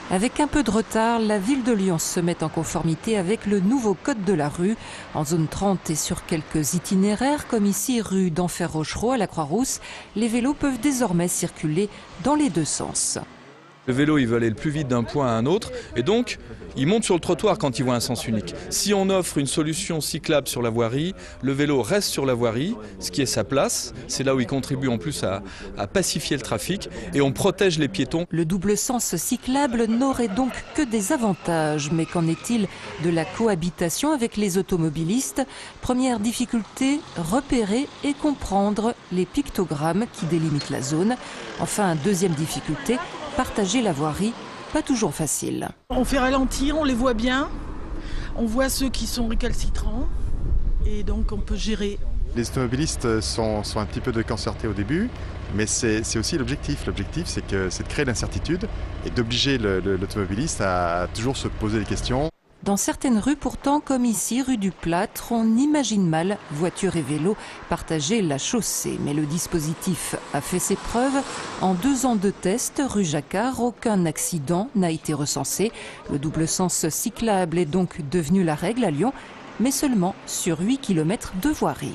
Avec un peu de retard, la ville de Lyon se met en conformité avec le nouveau code de la rue. En zone 30 et sur quelques itinéraires, comme ici rue d'Enfer-Rochereau à la Croix-Rousse, les vélos peuvent désormais circuler dans les deux sens. Le vélo, il veut aller le plus vite d'un point à un autre et donc il monte sur le trottoir quand il voit un sens unique. Si on offre une solution cyclable sur la voirie, le vélo reste sur la voirie, ce qui est sa place. C'est là où il contribue en plus à pacifier le trafic et on protège les piétons. Le double sens cyclable n'aurait donc que des avantages. Mais qu'en est-il de la cohabitation avec les automobilistes? Première difficulté, repérer et comprendre les pictogrammes qui délimitent la zone. Enfin, deuxième difficulté, partager la voirie, pas toujours facile. On fait ralentir, on les voit bien, on voit ceux qui sont récalcitrants et donc on peut gérer. Les automobilistes sont un petit peu déconcertés au début, mais c'est aussi l'objectif. L'objectif, c'est de créer l'incertitude et d'obliger l'automobiliste à toujours se poser des questions. Dans certaines rues pourtant, comme ici, rue du Plâtre, on imagine mal voitures et vélos partager la chaussée. Mais le dispositif a fait ses preuves. En 2 ans de tests, rue Jacquard, aucun accident n'a été recensé. Le double sens cyclable est donc devenu la règle à Lyon, mais seulement sur 8 km de voirie.